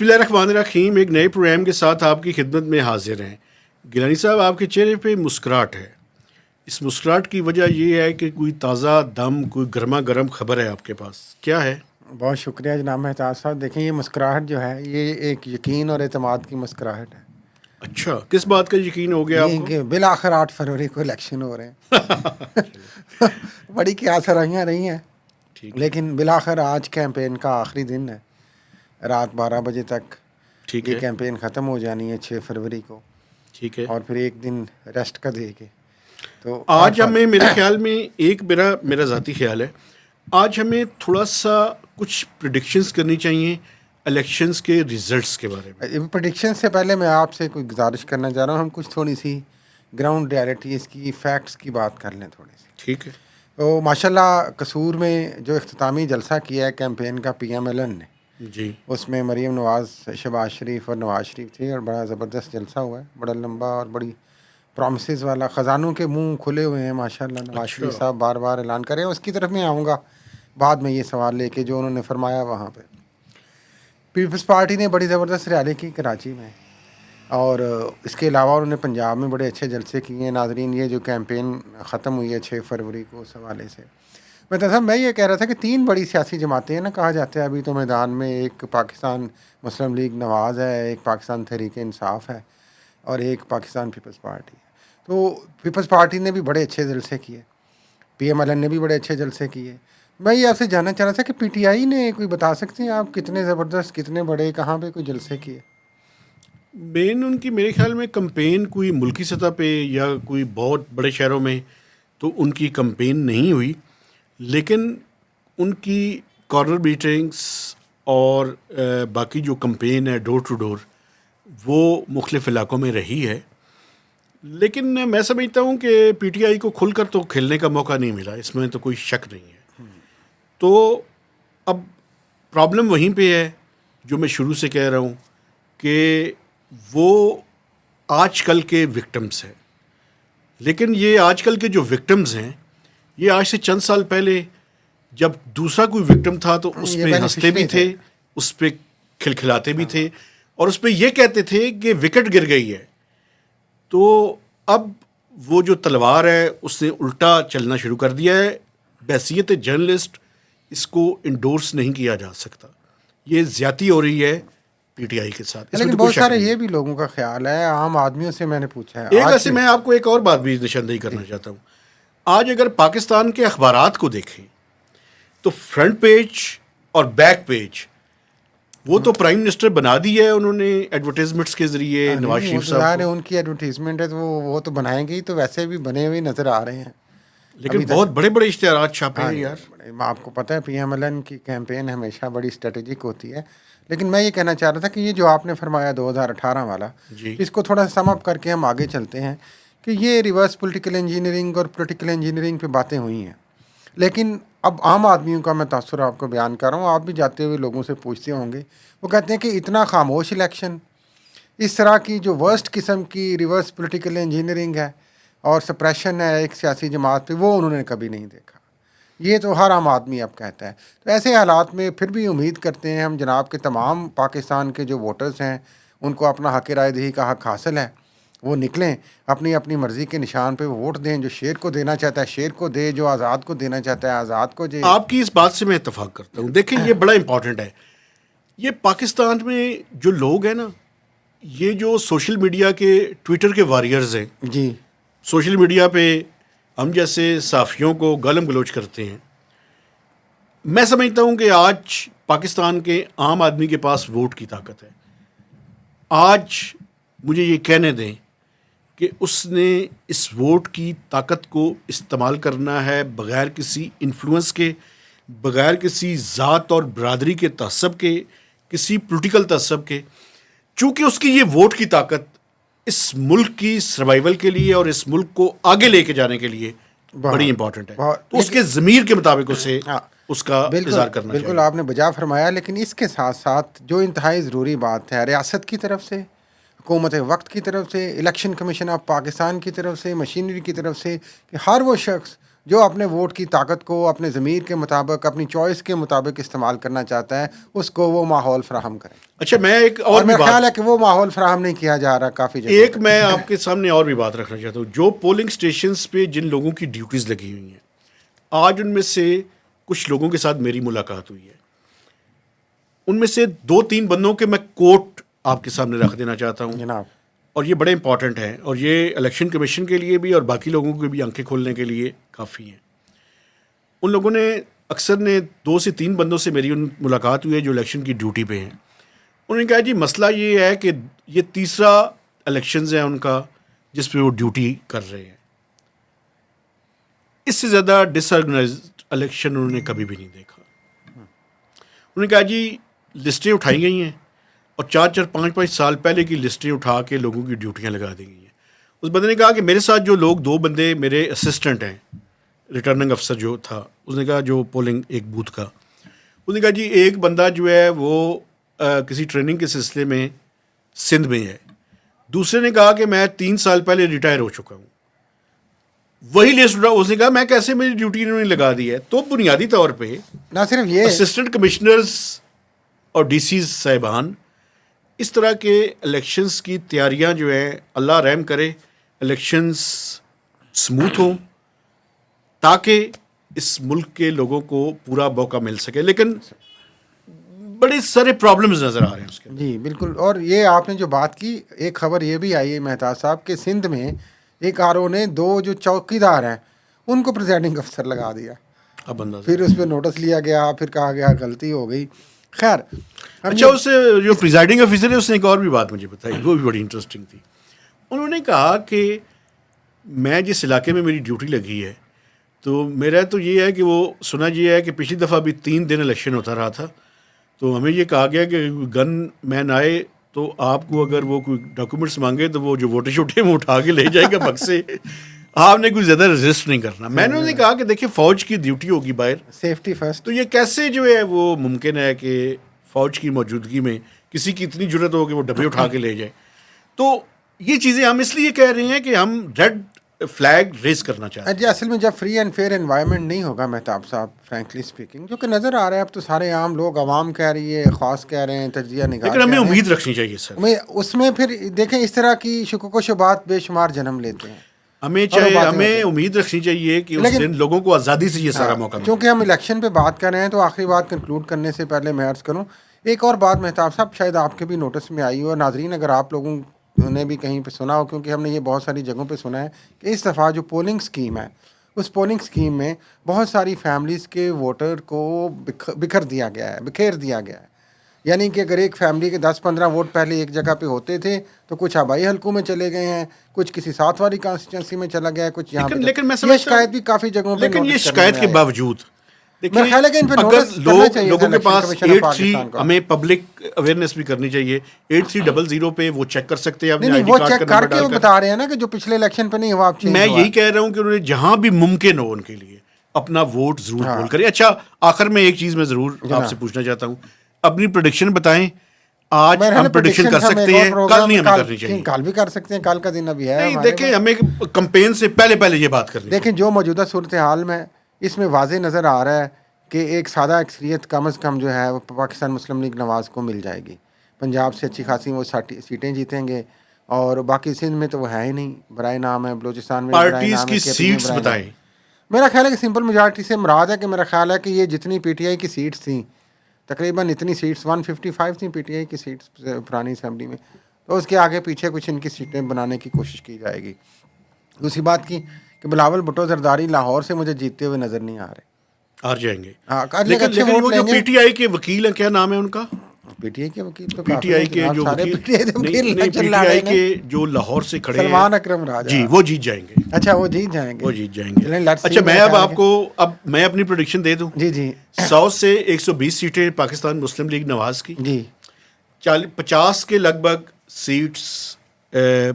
بسم اللہ الرحمن الرحیم. ایک نئے پروگرام کے ساتھ آپ کی خدمت میں حاضر ہیں. گیلانی صاحب, آپ کے چہرے پہ مسکراہٹ ہے. اس مسکراہٹ کی وجہ یہ ہے کہ کوئی تازہ دم, کوئی گرما گرم خبر ہے آپ کے پاس, کیا ہے؟ بہت شکریہ جناب مہتاج صاحب. دیکھیں, یہ مسکراہٹ جو ہے یہ ایک یقین اور اعتماد کی مسکراہٹ ہے. اچھا, کس بات کا یقین ہو گیا آپ یہ کو؟ کہ بالآخر 8 فروری کو الیکشن ہو رہے ہیں. بڑی کیا سرائیاں رہی ہیں, ٹھیک ہے, لیکن بالآخر آج کیمپین کا آخری دن ہے. رات 12 بجے تک ٹھیک یہ ہے, کیمپین ختم ہو جانی ہے 6 فروری کو, ٹھیک ہے. اور پھر ایک دن ریسٹ کا دے کے. تو آج ہمیں, میرے خیال میں, ایک میرا ذاتی خیال ہے, آج ہمیں تھوڑا سا کچھ پریڈکشنز کرنی چاہیے الیکشنز کے ریزلٹس کے بارے میں. پریڈکشن سے پہلے میں آپ سے کوئی گزارش کرنا چاہ رہا ہوں, ہم کچھ تھوڑی سی گراؤنڈ ریالٹیز کی, فیکٹس کی بات کر لیں تھوڑی سی. ٹھیک ہے. تو ماشاءاللہ قصور میں جو اختتامی جلسہ کیا ہے کیمپین کا پی ایم ایل این نے, جی, اس میں مریم نواز, شہباز شریف اور نواز شریف تھے, اور بڑا زبردست جلسہ ہوا ہے, بڑا لمبا اور بڑی پرومسز والا. خزانوں کے منہ کھلے ہوئے ہیں ماشاءاللہ. نواز اچھا, شریف صاحب بار بار اعلان کریں, اس کی طرف میں آؤں گا بعد میں یہ سوال لے کے جو انہوں نے فرمایا وہاں پہ. پیپلز پارٹی نے بڑی زبردست ریلی کی کراچی میں, اور اس کے علاوہ انہوں نے پنجاب میں بڑے اچھے جلسے کیے ہیں. ناظرین, یہ جو کیمپین ختم ہوئی ہے 6 فروری کو, اس حوالے سے میں یہ کہہ رہا تھا کہ 3 بڑی سیاسی جماعتیں ہیں نا کہا جاتا ہے ابھی تو میدان میں. ایک پاکستان مسلم لیگ نواز ہے, ایک پاکستان تحریک انصاف ہے, اور ایک پاکستان پیپلز پارٹی ہے. تو پیپلز پارٹی نے بھی بڑے اچھے جلسے کیے, پی ایم ایل این نے بھی بڑے اچھے جلسے کیے. میں یہ آپ سے جاننا چاہ رہا تھا کہ پی ٹی آئی نے کوئی بتا سکتے ہیں آپ کتنے زبردست, کتنے بڑے, کہاں پہ کوئی جلسے کیے؟ مین ان کی میرے خیال میں کمپین کوئی ملکی سطح پہ یا کوئی بہت بڑے شہروں میں تو ان کی کمپین نہیں ہوئی, لیکن ان کی کارنر میٹنگس اور باقی جو کمپین ہے ڈور ٹو ڈور وہ مختلف علاقوں میں رہی ہے. لیکن میں سمجھتا ہوں کہ پی ٹی آئی کو کھل کر تو کھیلنے کا موقع نہیں ملا, اس میں تو کوئی شک نہیں ہے. تو اب پرابلم وہیں پہ ہے جو میں شروع سے کہہ رہا ہوں کہ وہ آج کل کے وکٹمز ہیں. لیکن یہ آج کل کے جو وکٹمز ہیں یہ آج سے چند سال پہلے جب دوسرا کوئی وکٹم تھا تو اس یہ پہ ہنستے بھی تھے, اس پہ کھلکھلاتے بھی تھے, اور اس پہ یہ کہتے تھے کہ وکٹ گر گئی ہے. تو اب وہ جو تلوار ہے اس نے الٹا چلنا شروع کر دیا ہے. بحیثیت جرنلسٹ اس کو انڈورس نہیں کیا جا سکتا, یہ زیادتی ہو رہی ہے پی ٹی آئی کے ساتھ, اس میں لیکن تو کوئی بہت شک سارے نہیں ہے. یہ بھی لوگوں کا خیال ہے, عام آدمیوں سے میں نے پوچھا ہے. ایک ایسے میں آپ کو ایک اور بات بھی نشاندہی کرنا چاہتا ہوں. آج اگر پاکستان کے اخبارات کو دیکھیں تو فرنٹ پیج اور بیک پیج وہ تو پرائم منسٹر بنا دی ہے انہوں نے ایڈورٹیزمنٹس کے ذریعے نواز نہیں, وہ شریف تو صاحب ظاہر ہے کو, ان کی ایڈورٹیزمنٹ ہے تو وہ تو بنائیں گے ہی, تو ویسے بھی بنے ہوئے نظر آ رہے ہیں لیکن بہت بڑے بڑے اشتہارات چھاپے ہیں یار. آپ کو پتہ ہے پی ایم ایل این کی کیمپین ہمیشہ بڑی اسٹریٹجک ہوتی ہے. لیکن میں یہ کہنا چاہ رہا تھا کہ یہ جو آپ نے فرمایا 2018 والا, جی, اس کو تھوڑا سم اپ کر کے ہم آگے چلتے ہیں کہ یہ ریورس پولیٹیکل انجینئرنگ اور پولیٹیکل انجینئرنگ پہ باتیں ہوئی ہیں. لیکن اب عام آدمیوں کا میں تاثر آپ کو بیان کر رہا ہوں, آپ بھی جاتے ہوئے لوگوں سے پوچھتے ہوں گے, وہ کہتے ہیں کہ اتنا خاموش الیکشن, اس طرح کی جو ورسٹ قسم کی ریورس پولیٹیکل انجینئرنگ ہے اور سپریشن ہے ایک سیاسی جماعت پہ, وہ انہوں نے کبھی نہیں دیکھا. یہ تو ہر عام آدمی اب کہتا ہے. تو ایسے حالات میں پھر بھی امید کرتے ہیں ہم جناب کے تمام پاکستان کے جو ووٹرز ہیں ان کو اپنا حق رائے دہی کا حق حاصل ہے, وہ نکلیں اپنی اپنی مرضی کے نشان پہ ووٹ دیں. جو شیر کو دینا چاہتا ہے شیر کو دے, جو آزاد کو دینا چاہتا ہے آزاد کو دے. آپ کی اس بات سے میں اتفاق کرتا ہوں. دیکھیں یہ بڑا امپورٹنٹ ہے. یہ پاکستان میں جو لوگ ہیں نا, یہ جو سوشل میڈیا کے ٹویٹر کے واریئرز ہیں, جی, سوشل میڈیا پہ ہم جیسے صحافیوں کو گالم گلوچ کرتے ہیں, میں سمجھتا ہوں کہ آج پاکستان کے عام آدمی کے پاس ووٹ کی طاقت ہے. آج مجھے یہ کہنے دیں کہ اس نے اس ووٹ کی طاقت کو استعمال کرنا ہے بغیر کسی انفلوئنس کے, بغیر کسی ذات اور برادری کے تعصب کے, کسی پولیٹیکل تعصب کے. چونکہ اس کی یہ ووٹ کی طاقت اس ملک کی سروائیول کے لیے اور اس ملک کو آگے لے کے جانے کے لیے بڑی امپورٹنٹ ہے. تو اس کے ضمیر کے مطابق اسے اس کا اظہار کرنا چاہیے. بالکل آپ نے بجا فرمایا. لیکن اس کے ساتھ ساتھ جو انتہائی ضروری بات ہے, ریاست کی طرف سے, حکومت وقت کی طرف سے, الیکشن کمیشن آف پاکستان کی طرف سے, مشینری کی طرف سے, کہ ہر وہ شخص جو اپنے ووٹ کی طاقت کو اپنے ضمیر کے مطابق اپنی چوائس کے مطابق استعمال کرنا چاہتا ہے اس کو وہ ماحول فراہم کرے. اچھا میں ایک اور میرا خیال ہے کہ وہ ماحول فراہم نہیں کیا جا رہا کافی جگہ. ایک میں آپ کے سامنے اور بھی بات رکھنا چاہتا ہوں. جو پولنگ اسٹیشنز پہ جن لوگوں کی ڈیوٹیز لگی ہوئی ہیں, آج ان میں سے کچھ لوگوں کے ساتھ میری ملاقات ہوئی ہے. ان میں سے 2-3 بندوں کے میں کوٹ آپ کے سامنے رکھ دینا چاہتا ہوں جناب, اور یہ بڑے امپورٹنٹ ہیں, اور یہ الیکشن کمیشن کے لیے بھی اور باقی لوگوں کے بھی آنکھیں کھولنے کے لیے کافی ہیں. ان لوگوں نے اکثر نے 2 سے 3 بندوں سے میری ملاقات ہوئی ہے جو الیکشن کی ڈیوٹی پہ ہیں. انہوں نے کہا جی مسئلہ یہ ہے کہ یہ تیسرا الیکشنز ہے ان کا جس پہ وہ ڈیوٹی کر رہے ہیں. اس سے زیادہ ڈس آرگنائزڈ الیکشن انہوں نے کبھی بھی نہیں دیکھا. انہوں نے کہا جی لسٹیں اٹھائی گئی ہیں اور 4-4 5-5 سال پہلے کی لسٹیں اٹھا کے لوگوں کی ڈیوٹیاں لگا دی گئی ہیں. اس بندے نے کہا کہ میرے ساتھ جو لوگ 2 بندے میرے اسسٹنٹ ہیں, ریٹرننگ افسر جو تھا, اس نے کہا جو پولنگ ایک بوتھ کا, اس نے کہا جی ایک بندہ جو ہے وہ کسی ٹریننگ کے سلسلے میں سندھ میں ہے, دوسرے نے کہا کہ میں 3 سال پہلے ریٹائر ہو چکا ہوں. وہی لسٹ اٹھا, اس نے کہا میں کیسے میری ڈیوٹی انہوں نے لگا دی ہے. تو بنیادی طور پہ نہ صرف یہ اسسٹنٹ کمشنرز اور ڈی سیز صاحبان اس طرح کے الیکشنز کی تیاریاں جو ہے اللہ رحم کرے الیکشنز سموتھ ہوں تاکہ اس ملک کے لوگوں کو پورا موقع مل سکے. لیکن بڑے سارے پرابلمز نظر آ رہے ہیں اس کے. جی بالکل. اور یہ آپ نے جو بات کی, ایک خبر یہ بھی آئی ہے مہتاب صاحب کہ سندھ میں ایک آر او نے 2 جو چوکیدار ہیں ان کو پریزائڈنگ افسر لگا دیا. اب اندازہ پھر اس پہ نوٹس لیا گیا, پھر کہا گیا غلطی ہو گئی. خیر اچھا, اس سے جو پریزائڈنگ افیسر ہے اس نے ایک اور بھی بات مجھے بتائی, وہ بھی بڑی انٹرسٹنگ تھی. انہوں نے کہا کہ میں جس علاقے میں میری ڈیوٹی لگی ہے تو میرا تو یہ ہے کہ وہ سنا یہ ہے کہ پچھلی دفعہ بھی 3 دن الیکشن ہوتا رہا تھا, تو ہمیں یہ کہا گیا کہ گن مین آئے تو آپ کو اگر وہ کوئی ڈاکومنٹس مانگے تو وہ جو ووٹے شوٹے وہ اٹھا کے لے جائے گا بک سے, آپ نے کوئی زیادہ رجسٹ نہیں کرنا. میں نے انہیں کہا کہ دیکھیں فوج کی ڈیوٹی ہوگی باہر, سیفٹی فرسٹ, تو یہ کیسے جو ہے وہ ممکن ہے کہ فوج کی موجودگی میں کسی کی اتنی ضرورت ہو کہ وہ ڈبے اٹھا کے لے جائے. تو یہ چیزیں ہم اس لیے کہہ رہے ہیں کہ ہم ریڈ فلیگ ریز کرنا چاہتے ہیں. جی اصل میں جب فری اینڈ فیئر انوائرمنٹ نہیں ہوگا مہتاب صاحب, فرینکلی اسپیکنگ, جو کہ نظر آ رہا ہے اب تو سارے عام لوگ, عوام کہہ رہی ہے, خاص کہہ رہے ہیں, تجزیہ نگار, لیکن ہمیں امید رکھنی چاہیے سر. اس میں پھر دیکھیں اس طرح کی شکوک و شبہات بے شمار جنم لیتے ہیں. ہمیں امید رکھنی چاہیے کہ اس دن لوگوں کو آزادی سے یہ سارا موقع ملے. چونکہ ہم الیکشن پہ بات کر رہے ہیں تو آخری بات کنکلوڈ کرنے سے پہلے میں عرض کروں ایک اور بات مہتاب صاحب, شاید آپ کے بھی نوٹس میں آئی ہو, اور ناظرین اگر آپ لوگوں نے بھی کہیں پہ سنا ہو, کیونکہ ہم نے یہ بہت ساری جگہوں پہ سنا ہے کہ اس دفعہ جو پولنگ اسکیم ہے اس پولنگ اسکیم میں بہت ساری فیملیز کے ووٹر کو بکھیر دیا گیا ہے. یعنی کہ اگر ایک فیملی کے 10-15 ووٹ پہلے ایک جگہ پہ ہوتے تھے تو کچھ آبائی حلقوں میں چلے گئے ہیں, کچھ کسی 7 والی کانسٹیچوئنسی میں چلا گیا ہے, کچھ یہاں پہ. لیکن یہ شکایت بھی کافی جگہوں پہ, لیکن یہ شکایت کے باوجود اگر لوگوں کے پاس 83 ہمیں پبلک اویئرنیس بھی کرنی چاہیے, 8300 پہ وہ چیک کر سکتے ہیں, نہیں وہ چیک کر کے وہ بتا رہے ہیں نا کہ جو پچھلے الیکشن پہ نہیں ہوا. میں یہی کہہ رہا ہوں کہ انہوں نے جہاں بھی ممکن ہو ان کے لیے اپنا ووٹ ضرور پول کرے. اچھا آخر میں ایک چیز میں ضرور آپ سے پوچھنا چاہتا ہوں, اپنی پریڈکشن بتائیں. آج ہم پریڈکشن کر سکتے ہیں, کل نہیں ہمیں کرنی چاہیے. کل بھی کر سکتے ہیں, کل کا دن ابھی ہے. دیکھیں ہمیں کمپین سے پہلے یہ بات کرنی. دیکھیں جو موجودہ صورتحال میں اس میں واضح نظر آ رہا ہے کہ ایک سادہ اکثریت کم از کم جو ہے وہ پاکستان مسلم لیگ نواز کو مل جائے گی. پنجاب سے اچھی خاصی وہ سیٹیں جیتیں گے, اور باقی سندھ میں تو وہ ہے ہی نہیں, برائے نام ہے. بلوچستان میں پارٹیز کی سیٹس بتائیں. میرا خیال ہے کہ سمپل میجارٹی سے مراد ہے کہ میرا خیال ہے کہ یہ جتنی پی ٹی آئی کی سیٹس تھیں تقریباً اتنی سیٹس 155 تھیں پی ٹی آئی کی سیٹس پرانی اسمبلی میں, تو اس کے آگے پیچھے کچھ ان کی سیٹیں بنانے کی کوشش کی جائے گی. دوسری بات کی کہ بلاول بھٹو زرداری لاہور سے مجھے جیتتے ہوئے نظر نہیں آ رہے. ہار جائیں گے. لیکن وہ جو پی ٹی آئی کے وکیل ہیں, کیا نام ہے ان کا؟ پی ٹی آئی کے وکیل تو پی ٹی آئی کے جو پی ٹی آئی کے جو لاہور سے کھڑے ہیں, سلمان اکرم راجہ, جی وہ جیت جائیں گے. اچھا وہ جیت جائیں گے. اچھا میں اب آپ کو میں اپنی پریڈکشن دے دوں. جی 100 سے 120 سیٹیں پاکستان مسلم لیگ نواز کی, جی 50 کے لگ بھگ سیٹس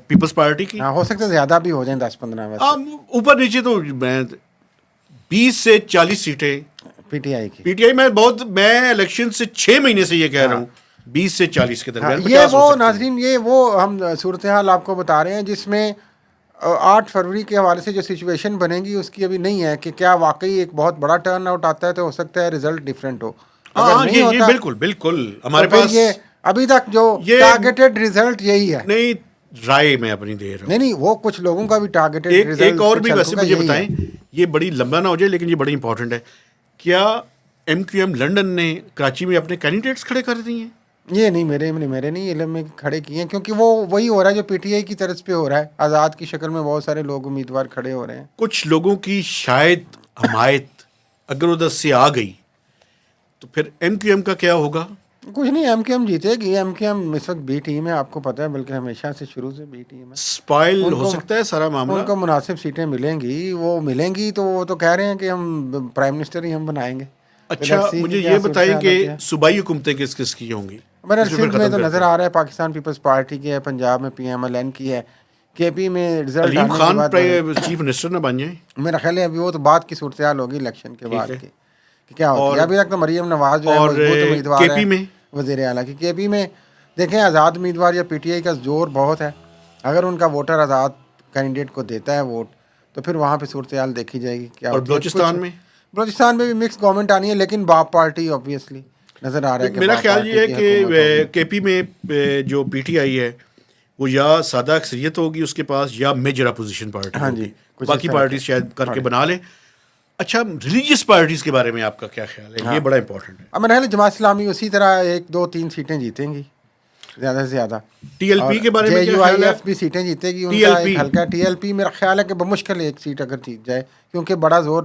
پیپلز پارٹی کی. ہو سکتا ہے زیادہ بھی ہو جائیں 10-15 میں, اوپر نیچے تو میں 20 سے 40 سیٹیں پی ٹی آئی کی. پی ٹی آئی میں الیکشن سے 6 مہینے سے یہ کہہ رہا ہوں 20 سے 40 کے درمیان. یہ وہ ناظرین یہ وہ ہم صورتحال آپ کو بتا رہے ہیں جس میں 8 فروری کے حوالے سے جو سچویشن بنے گی اس کی ابھی نہیں ہے کہ کیا واقعی ایک بہت بڑا ٹرن آؤٹ آتا ہے تو ہو سکتا ہے رزلٹ ڈفرینٹ ہو. ہاں یہ بالکل بالکل ہمارے پاس یہ ابھی تک جو ٹارگیٹڈ رزلٹ یہی ہے. نہیں رائے میں اپنی دے رہا ہوں. نہیں وہ کچھ لوگوں کا بھی ٹارگیٹڈ رزلٹ. ایک اور بھی ویسے مجھے بتائیں, یہ بڑی لمبا نہ ہو جائے لیکن یہ بڑی امپورٹنٹ ہے, کیا ایم کیو ایم لنڈن نے کراچی میں اپنے کینڈیڈیٹس کھڑے کر دیے ہیں؟ یہ نہیں میرے نہیں علم میں کھڑے کیے ہیں, کیونکہ وہ وہی ہو رہا ہے جو پی ٹی آئی کی طرز پہ ہو رہا ہے. آزاد کی شکل میں بہت سارے لوگ امیدوار کھڑے ہو رہے ہیں. کچھ لوگوں کی شاید حمایت اگر ادھر سے آ گئی تو پھر ایم کیو ایم کا کیا ہوگا؟ کچھ نہیں, ایم کیو ایم جیتے گی. ایم کیو ایم اس وقت بی ٹیم ہے, آپ کو پتہ ہے, بلکہ ہمیشہ سے شروع سے بی ٹیم ہے. اسپائل ہو سکتا ہے سارا معاملہ. ان کو مناسب سیٹیں ملیں گی, وہ ملیں گی تو وہ تو کہہ رہے ہیں کہ ہم پرائم منسٹر ہی ہم بنائیں گے. اچھا مجھے یہ بتائیں کہ صوبائی حکومتیں کس کس کی ہوں گی؟ میرا سندھ میں تو نظر آ رہا ہے پاکستان پیپلز پارٹی کی ہے, پنجاب میں پی ایم ایل این کی ہے, کے پی میں رزلٹ علیم خان چیف منسٹر نہ بن جائیں. میرا خیال ہے ابھی وہ تو بعد کی صورتحال ہوگی الیکشن کے بعد کی کہ کیا ہوتی ہے. ابھی تک تو مریم نواز جو ہے مضبوط امیدوار ہے وزیر اعلیٰ کی. کے پی میں دیکھیں آزاد امیدوار یا پی ٹی آئی کا زور بہت ہے. اگر ان کا ووٹر آزاد کینڈیڈیٹ کو دیتا ہے ووٹ تو پھر وہاں پہ صورتحال دیکھی جائے گی کیا. اور بلوچستان میں بھی مکس گورنمنٹ آنی ہے, لیکن باپ پارٹی آبویسلی نظر آ رہا ہے. میرا خیال یہ ہے کہ کے پی میں جو پی ٹی آئی ہے وہ یا سادہ اکثریت ہوگی اس کے پاس یا میجر اپوزیشن پارٹی ہوگی. باقی پارٹیز شاید کر کے بنا لیں. اچھا ریلیجیس پارٹیز کے بارے میں آپ کا کیا خیال ہے؟ یہ بڑا امپورٹنٹ ہے. اب میرا خیال ہے جماعت اسلامی اسی طرح 1 2 3 سیٹیں جیتیں گی زیادہ سے زیادہ. ٹی ایل پی کے بارے میں کیا خیال ہے؟ بھی سیٹیں جیتے گی. ان کا ایک ہلکا ٹی ایل پی میرا خیال ہے کہ بمشکل 1 سیٹ اگر جیت جائے, کیونکہ بڑا زور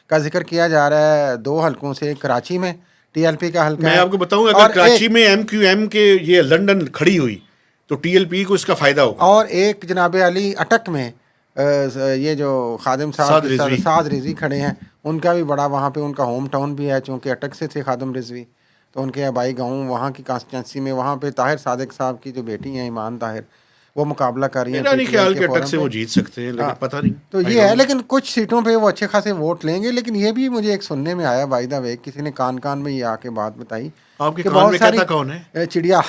کا ذکر کیا جا رہا ہے 2 حلقوں سے. کراچی میں ٹی ایل پی کا حلقہ میں آپ کو بتاؤں اگر کراچی میں ایم کیو ایم کے یہ لنڈن کھڑی ہوئی تو ٹی ایل پی کو اس کا فائدہ ہوگا. اور ایک جناب علی اٹک میں یہ جو خادم صاحب سعد رضوی کھڑے ہیں, ان کا بھی بڑا وہاں پہ ان کا ہوم ٹاؤن بھی ہے, چونکہ اٹک سے تھے خادم رضوی, تو ان کے آبائی گاؤں وہاں کی کانسٹیچوئنسی میں. وہاں پہ طاہر صادق صاحب کی جو بیٹی ہیں ایمان طاہر, وہ مقابلہ کر رہی ہیں. میرا نہیں خیال کہ اٹک سے وہ جیت سکتے ہیں, لیکن پتہ نہیں. تو یہ ہے, لیکن کچھ سیٹوں پہ وہ اچھے خاصے ووٹ لیں گے. لیکن یہ بھی مجھے ایک سننے میں آیا بائی دا وے, کسی نے کان میں یہ آ کے بات بتائی کہ بہت ساری کون ہے چڑیا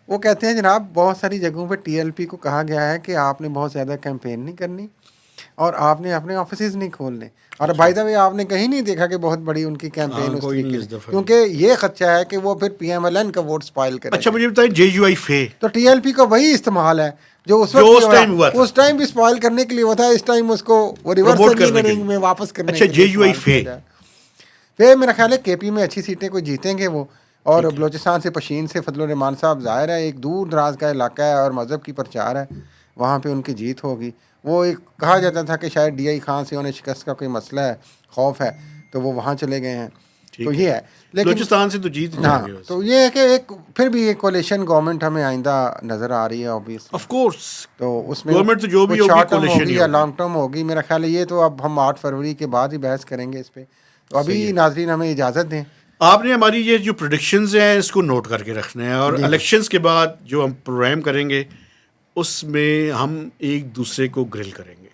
وہ کہتے ہیں جناب بہت ساری جگہوں پہ ٹی ایل پی کو کہا گیا ہے کہ آپ نے بہت زیادہ کیمپین نہیں کرنی اور آپ نے اپنے آفیسز نہیں کھولنے. اور بائی دا وے آپ نے کہیں نہیں دیکھا کہ بہت بڑی ان کی کیمپین اس طریقے سے, کیونکہ یہ خدشہ ہے کہ وہ پھر پی ایم ایل این کا ووٹ اسپائل کرے. اچھا مجھے بتائیں جے یو آئی فے تو ٹی ایل پی کا وہی استعمال ہے جو اس وقت اس ٹائم بھی اسپائل کرنے کے لیے ہوا تھا, اس ٹائم اس کو وہ ریورس انجینئرنگ میں واپس کرنے. اچھا جے یو آئی فے پھر میرا خیال ہے کے پی میں اچھی سیٹیں کوئی جیتیں گے وہ. اور بلوچستان سے پشین سے فضل الرحمان صاحب ظاہر ہے ایک دور دراز کا علاقہ ہے اور مذہب کی پرچار ہے, وہاں پہ ان کی جیت ہوگی. وہ ایک کہا جاتا تھا کہ شاید ڈی آئی خان سے انہیں شکست کا کوئی مسئلہ ہے, خوف ہے, تو وہ وہاں چلے گئے ہیں. تو یہ ہے, لیکن بلوچستان سے تو جیت جائیں گے. تو یہ ہے کہ ایک پھر بھی ایک کولیشن گورنمنٹ ہمیں آئندہ نظر آ رہی ہے آبویسلی. آف کورس تو اس میں گورنمنٹ تو جو بھی شارٹ ٹرم ہوگی یا لانگ ٹرم ہوگی, میرا خیال ہے یہ تو اب ہم 8 فروری کے بعد ہی بحث کریں گے اس پہ. تو ابھی ناظرین ہمیں اجازت دیں. آپ نے ہماری یہ جو پریڈکشنز ہیں اس کو نوٹ کر کے رکھنا ہے, اور الیکشنز کے بعد جو ہم پروگرام کریں گے اس میں ہم ایک دوسرے کو گرل کریں گے.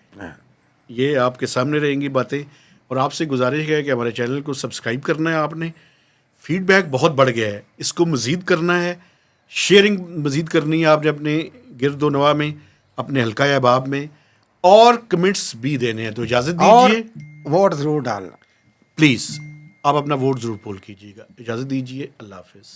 یہ آپ کے سامنے رہیں گی باتیں, اور آپ سے گزارش ہے کہ ہمارے چینل کو سبسکرائب کرنا ہے. آپ نے فیڈ بیک بہت بڑھ گیا ہے, اس کو مزید کرنا ہے, شیئرنگ مزید کرنی ہے آپ نے اپنے گرد و نواح میں, اپنے حلقہ احباب میں, اور کمنٹس بھی دینے ہیں. تو اجازت دیجیے, ووٹ ضرور ڈالنا پلیز. آپ اپنا ووٹ ضرور پول کیجیے گا. اجازت دیجیے, اللہ حافظ.